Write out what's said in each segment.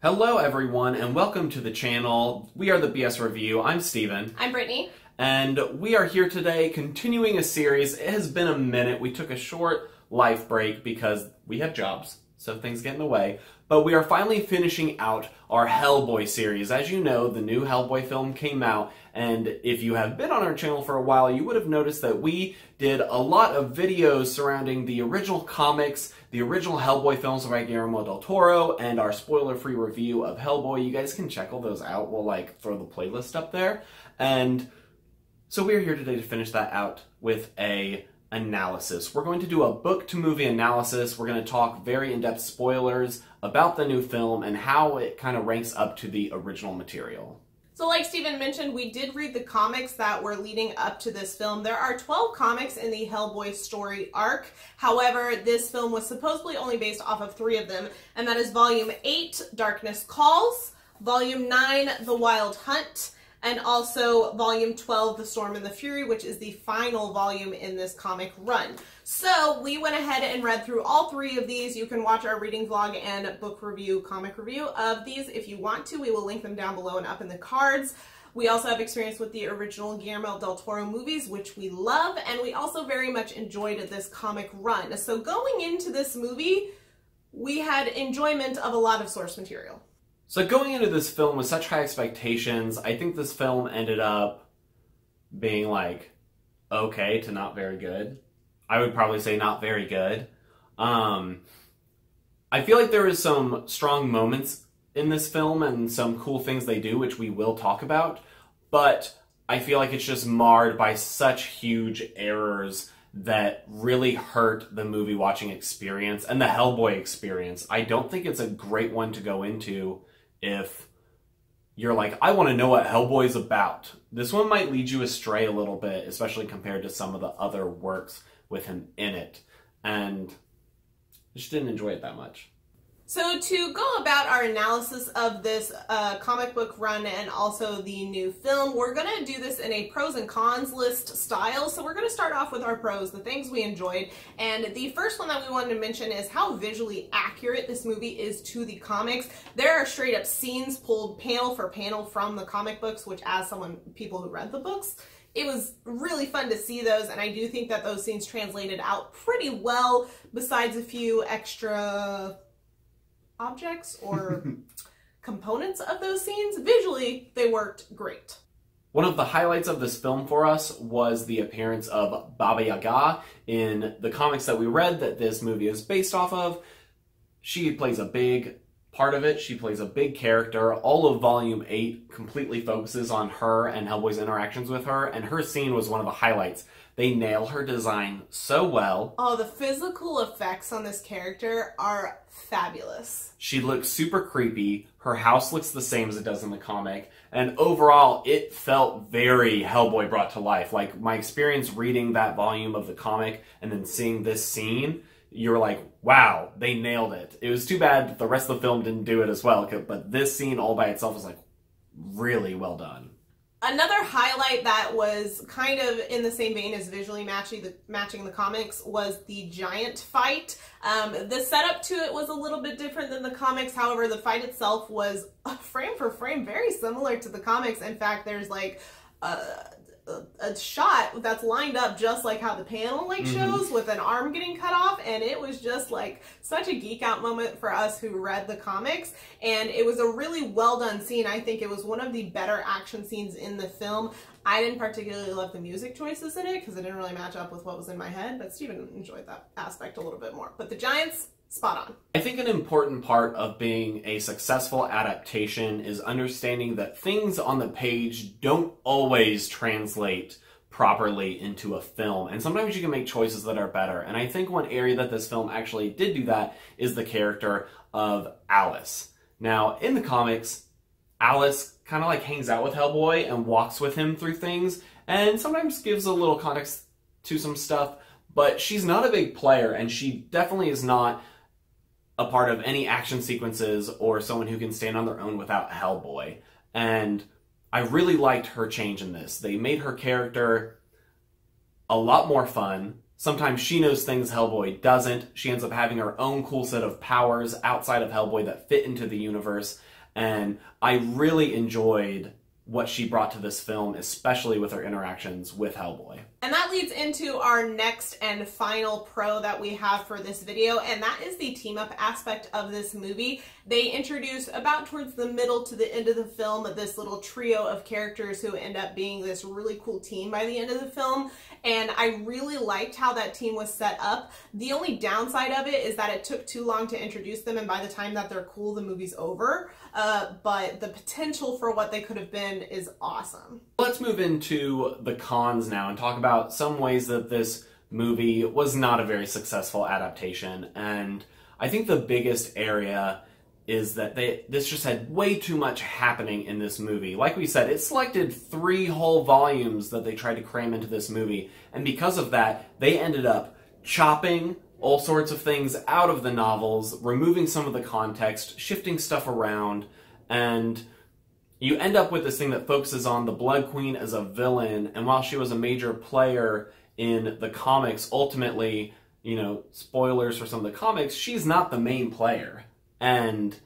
Hello everyone and welcome to the channel. We are the BS Review. I'm Steven. I'm Brittany. And we are here today continuing a series. It has been a minute. We took a short life break because we have jobs, so things get in the way. But we are finally finishing out our Hellboy series. As you know, the new Hellboy film came out, and if you have been on our channel for a while, you would have noticed that we did a lot of videos surrounding the original comics, the original Hellboy films by Guillermo del Toro, and our spoiler-free review of Hellboy. You guys can check all those out. We'll throw the playlist up there. And so we're here today to finish that out with a analysis. We're going to do a book-to-movie analysis. We're going to talk very in-depth spoilers about the new film and how it kind of ranks up to the original material. So like Steven mentioned, we did read the comics that were leading up to this film. There are 12 comics in the Hellboy story arc. However, this film was supposedly only based off of 3 of them, and that is Volume 8, Darkness Calls, Volume 9, The Wild Hunt, and also Volume 12, The Storm and the Fury, which is the final volume in this comic run. So we went ahead and read through all 3 of these. You can watch our reading vlog and book review, comic review of these if you want to. We will link them down below and up in the cards. We also have experience with the original Guillermo del Toro movies, which we love, and we also very much enjoyed this comic run. So going into this movie, we had enjoyment of a lot of source material. So going into this film with such high expectations, I think this film ended up being okay to not very good. I would probably say not very good. I feel like there is some strong moments in this film and some cool things they do, which we will talk about, but I feel like it's just marred by such huge errors that really hurt the movie watching experience and the Hellboy experience. I don't think it's a great one to go into if you're like, I want to know what Hellboy's about. This one might lead you astray a little bit, especially compared to some of the other works with him in it. And I just didn't enjoy it that much. So to go about our analysis of this comic book run and also the new film, we're going to do this in a pros and cons list style. So we're going to start off with our pros, the things we enjoyed. And the first one that we wanted to mention is how visually accurate this movie is to the comics. There are straight up scenes pulled panel for panel from the comic books, which as people who read the books, it was really fun to see those, and I do think that those scenes translated out pretty well, besides a few extra objects or components of those scenes. Visually, they worked great. One of the highlights of this film for us was the appearance of Baba Yaga in the comics that we read that this movie is based off of. She plays a big part of it. She plays a big character. All of Volume 8 completely focuses on her and Hellboy's interactions with her, and her scene was one of the highlights. They nail her design so well. Oh, the physical effects on this character are fabulous. She looks super creepy. Her house looks the same as it does in the comic. And overall, it felt very Hellboy brought to life. Like, my experience reading that volume of the comic and then seeing this scene, you're like, wow, they nailed it. It was too bad that the rest of the film didn't do it as well, but this scene all by itself was really well done. Another highlight that was kind of in the same vein as visually matching the comics was the giant fight. The setup to it was a little bit different than the comics. However, the fight itself was frame for frame very similar to the comics. In fact, there's a shot that's lined up just like how the panel shows, with an arm getting cut off, and it was just such a geek out moment for us who read the comics, and it was a really well done scene. I think it was one of the better action scenes in the film. I didn't particularly love the music choices in it because it didn't really match up with what was in my head, but Steven enjoyed that aspect a little bit more. But the giants, spot on. I think an important part of being a successful adaptation is understanding that things on the page don't always translate properly into a film, and sometimes you can make choices that are better. And I think one area that this film actually did do that is the character of Alice. Now, in the comics, Alice kind of hangs out with Hellboy and walks with him through things, and sometimes gives a little context to some stuff, but she's not a big player, and she definitely is not a part of any action sequences or someone who can stand on their own without Hellboy. And I really liked her change in this. They made her character a lot more fun. Sometimes she knows things Hellboy doesn't. She ends up having her own cool set of powers outside of Hellboy that fit into the universe. And I really enjoyed what she brought to this film, especially with her interactions with Hellboy. And that leads into our next and final pro that we have for this video, and that is the team-up aspect of this movie. They introduce, about towards the middle to the end of the film, this little trio of characters who end up being this really cool team by the end of the film, and I really liked how that team was set up. The only downside of it is that it took too long to introduce them, and by the time that they're cool, the movie's over. But the potential for what they could have been is awesome. Let's move into the cons now and talk about some ways that this movie was not a very successful adaptation. And I think the biggest area is that this just had way too much happening in this movie. Like we said, it selected 3 whole volumes that they tried to cram into this movie. And because of that, they ended up chopping all sorts of things out of the novels, removing some of the context, shifting stuff around, and you end up with this thing that focuses on the Blood Queen as a villain, and while she was a major player in the comics, ultimately, you know, spoilers for some of the comics, she's not the main player. And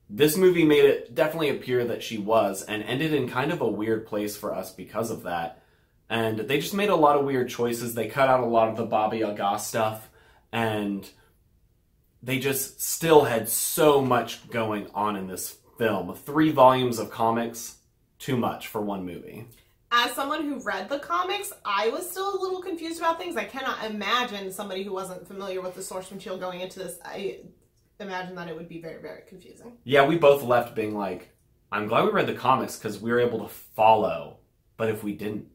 this movie made it definitely appear that she was, and ended in kind of a weird place for us because of that. And they just made a lot of weird choices. They cut out a lot of the Baba Yaga stuff, and they just still had so much going on in this film. 3 volumes of comics, too much for one movie. As someone who read the comics, I was still a little confused about things. I cannot imagine somebody who wasn't familiar with the source material going into this. I imagine that it would be very, very confusing. Yeah, we both left being like, I'm glad we read the comics because we were able to follow, but if we didn't,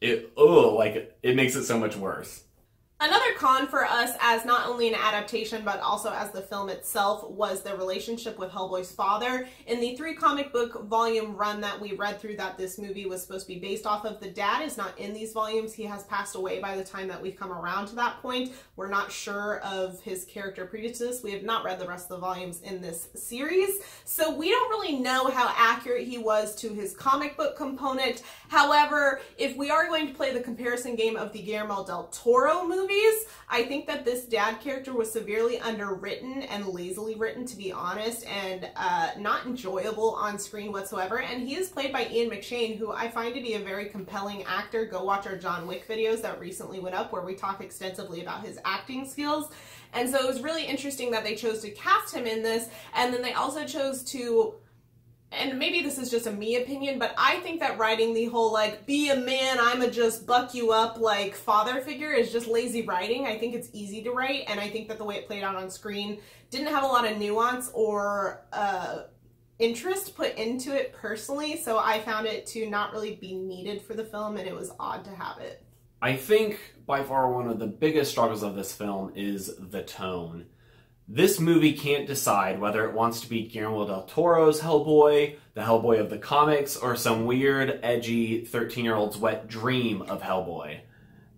it makes it so much worse. Another con for us as not only an adaptation but also as the film itself was the relationship with Hellboy's father. In the 3 comic book volume run that we read through that this movie was supposed to be based off of, the dad is not in these volumes. He has passed away by the time that we've come around to that point. We're not sure of his character previous to this. We have not read the rest of the volumes in this series, so we don't really know how accurate he was to his comic book component. However, if we are going to play the comparison game of the Guillermo del Toro movies, I think that this dad character was severely underwritten and lazily written, to be honest, and not enjoyable on screen whatsoever. And he is played by Ian McShane, who I find to be a very compelling actor. Go watch our John Wick videos that recently went up where we talk extensively about his acting skills. And so it was really interesting that they chose to cast him in this, and then they also chose to, and maybe this is just a me opinion, but I think that writing the whole, like, be a man, I'ma just buck you up, like, father figure is just lazy writing. I think it's easy to write, and I think that the way it played out on screen didn't have a lot of nuance or interest put into it personally, so I found it to not really be needed for the film, and it was odd to have it. I think by far one of the biggest struggles of this film is the tone. This movie can't decide whether it wants to be Guillermo del Toro's Hellboy, the Hellboy of the comics, or some weird, edgy 13-year-old's wet dream of Hellboy.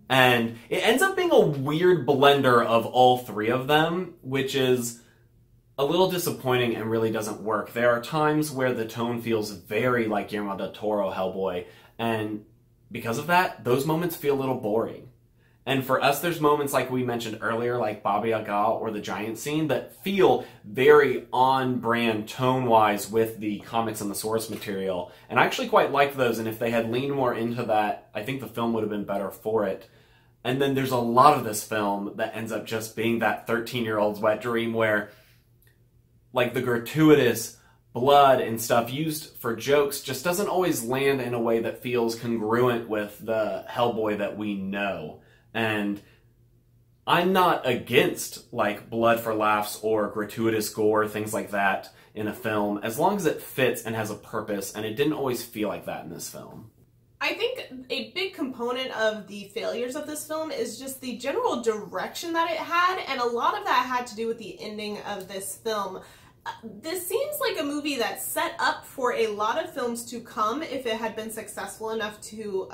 And it ends up being a weird blender of all 3 of them, which is a little disappointing and really doesn't work. There are times where the tone feels very like Guillermo del Toro Hellboy, and because of that, those moments feel a little boring. And for us, there's moments like we mentioned earlier, like Baba Yaga or the giant scene, that feel very on-brand tone-wise with the comics and the source material. And I actually quite like those, and if they had leaned more into that, I think the film would have been better for it. And then there's a lot of this film that ends up just being that 13-year-old's wet dream where, like, the gratuitous blood and stuff used for jokes just doesn't always land in a way that feels congruent with the Hellboy that we know. And I'm not against, like, blood for laughs or gratuitous gore, things like that in a film, as long as it fits and has a purpose, and it didn't always feel like that in this film. I think a big component of the failures of this film is just the general direction that it had, and a lot of that had to do with the ending of this film. This seems like a movie that's set up for a lot of films to come if it had been successful enough to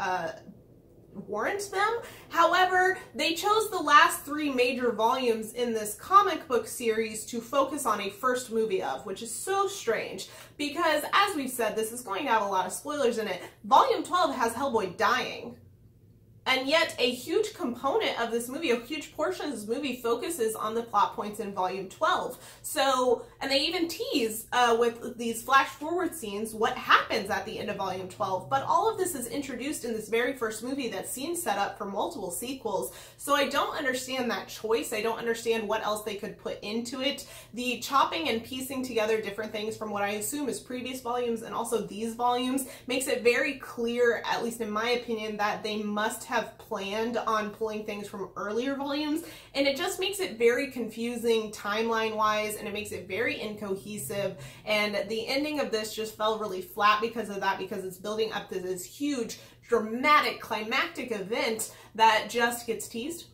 warrant them. However, they chose the last 3 major volumes in this comic book series to focus on a first movie of, which is so strange because, as we've said, this is going to have a lot of spoilers in it. Volume 12 has Hellboy dying. And yet a huge component of this movie, a huge portion of this movie focuses on the plot points in volume 12. So, and they even tease with these flash forward scenes what happens at the end of volume 12. But all of this is introduced in this very first movie that seems set up for multiple sequels. So I don't understand that choice. I don't understand what else they could put into it. The chopping and piecing together different things from what I assume is previous volumes and also these volumes makes it very clear, at least in my opinion, that they must have planned on pulling things from earlier volumes, and it just makes it very confusing timeline wise, and it makes it very incohesive, and the ending of this just fell really flat because of that, because it's building up to this huge dramatic climactic event that just gets teased.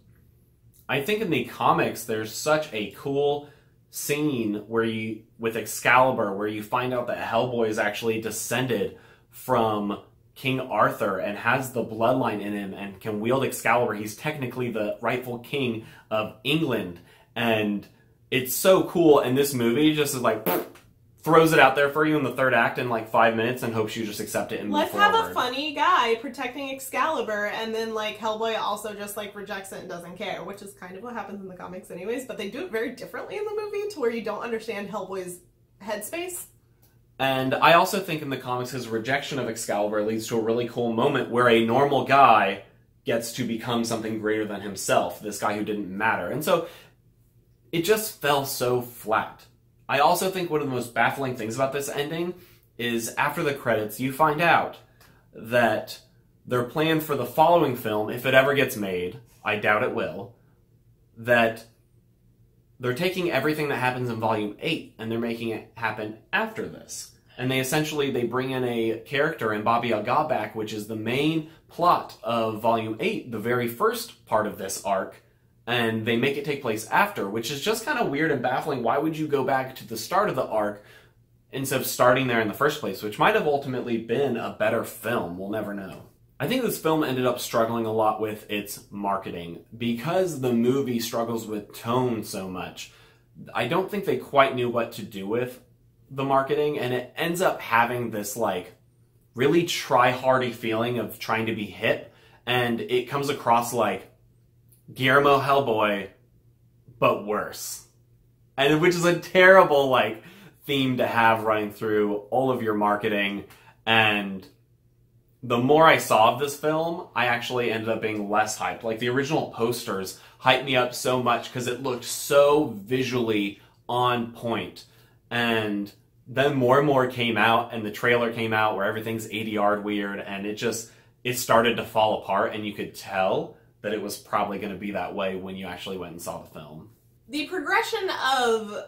I think in the comics there's such a cool scene where with Excalibur, where you find out that Hellboy is actually descended from King Arthur and has the bloodline in him and can wield Excalibur. He's technically the rightful king of England, and it's so cool. And this movie just is like throws it out there for you in the third act in like 5 minutes and hopes you just accept it and move forward. Let's have a funny guy protecting Excalibur, and then like Hellboy also just like rejects it and doesn't care, which is kind of what happens in the comics anyways, but they do it very differently in the movie to where you don't understand Hellboy's headspace. And I also think in the comics his rejection of Excalibur leads to a really cool moment where a normal guy gets to become something greater than himself, this guy who didn't matter. And so it just fell so flat. I also think one of the most baffling things about this ending is after the credits you find out that their plan for the following film, if it ever gets made, I doubt it will, that they're taking everything that happens in Volume 8 and they're making it happen after this. And they bring in a character in Baba Yaga back, which is the main plot of Volume 8, the very first part of this arc, and they make it take place after, which is just kind of weird and baffling. Why would you go back to the start of the arc instead of starting there in the first place, which might have ultimately been a better film? We'll never know. I think this film ended up struggling a lot with its marketing. Because the movie struggles with tone so much, I don't think they quite knew what to do with the marketing, and it ends up having this like really try-hardy feeling of trying to be hip, and it comes across like Guillermo Hellboy, but worse. And which is a terrible like theme to have running through all of your marketing. And the more I saw of this film, I actually ended up being less hyped. Like, the original posters hyped me up so much because it looked so visually on point. And then more and more came out, and the trailer came out where everything's ADR'd weird, and it started to fall apart, and you could tell that it was probably going to be that way when you actually went and saw the film. The progression of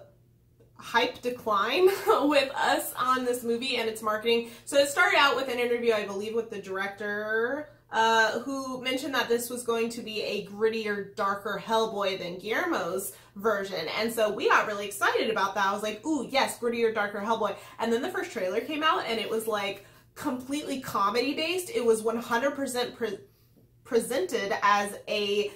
hype decline with us on this movie and its marketing. So it started out with an interview, I believe, with the director, who mentioned that this was going to be a grittier, darker Hellboy than Guillermo's version. And so we got really excited about that. I was like, ooh, yes, grittier, darker Hellboy. And then the first trailer came out, and it was like completely comedy-based. It was 100% presented as a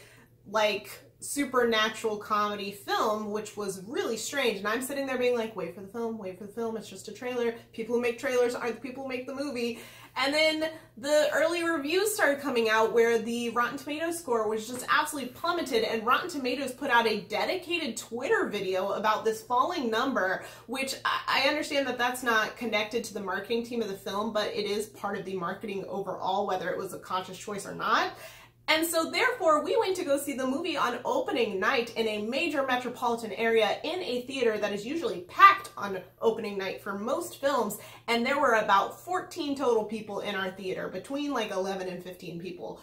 like supernatural comedy film, which was really strange. And I'm sitting there being like, wait for the film, it's just a trailer. People who make trailers aren't the people who make the movie. And then the early reviews started coming out where the Rotten Tomatoes score was just absolutely plummeted, and Rotten Tomatoes put out a dedicated Twitter video about this falling number, which I understand that that's not connected to the marketing team of the film, but it is part of the marketing overall, whether it was a conscious choice or not. And so therefore, we went to go see the movie on opening night in a major metropolitan area in a theater that is usually packed on opening night for most films. And there were about 14 total people in our theater, between like 11 and 15 people.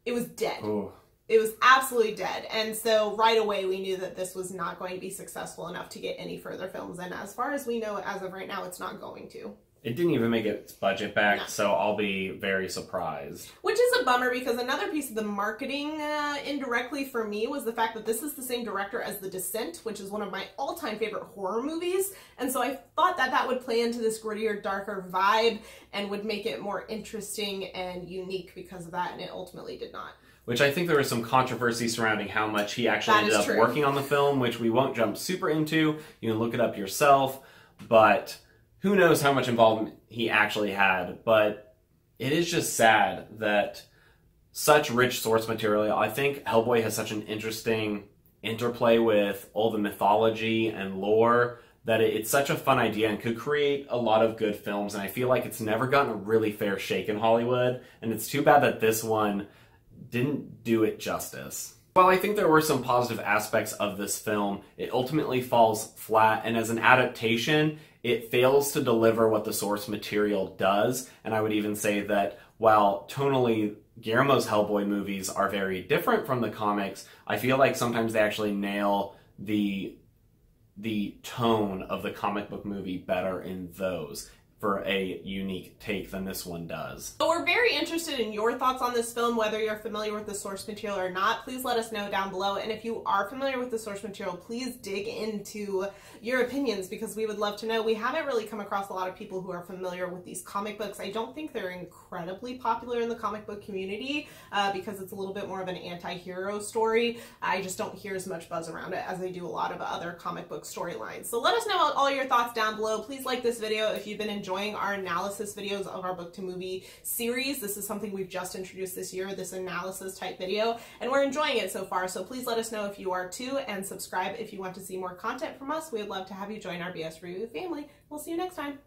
It was dead. Ooh. It was absolutely dead. And so right away, we knew that this was not going to be successful enough to get any further films. And as far as we know, as of right now, it's not going to. It didn't even make its budget back, no. So I'll be very surprised. Which is a bummer, because another piece of the marketing indirectly for me was the fact that this is the same director as The Descent, which is one of my all-time favorite horror movies. And so I thought that that would play into this grittier, darker vibe and would make it more interesting and unique because of that, and it ultimately did not. Which I think there was some controversy surrounding how much he actually ended up working on the film, which we won't jump super into. You can look it up yourself, but who knows how much involvement he actually had. But it is just sad that such rich source material. I think Hellboy has such an interesting interplay with all the mythology and lore that it's such a fun idea and could create a lot of good films, and I feel like it's never gotten a really fair shake in Hollywood, and it's too bad that this one didn't do it justice. While I think there were some positive aspects of this film, it ultimately falls flat, and as an adaptation, it fails to deliver what the source material does, and I would even say that while tonally Guillermo's Hellboy movies are very different from the comics, I feel like sometimes they actually nail the tone of the comic book movie better in those for a unique take than this one does. So we're very interested in your thoughts on this film, whether you're familiar with the source material or not. Please let us know down below, and if you are familiar with the source material, please dig into your opinions, because we would love to know. We haven't really come across a lot of people who are familiar with these comic books. I don't think they're incredibly popular in the comic book community because it's a little bit more of an anti-hero story. I just don't hear as much buzz around it as they do a lot of other comic book storylines. So let us know all your thoughts down below. Please like this video if you've been enjoying our analysis videos of our book to movie series. This is something we've just introduced this year, this analysis type video, and we're enjoying it so far. So please let us know if you are too, and subscribe if you want to see more content from us. We would love to have you join our BS Review family. We'll see you next time.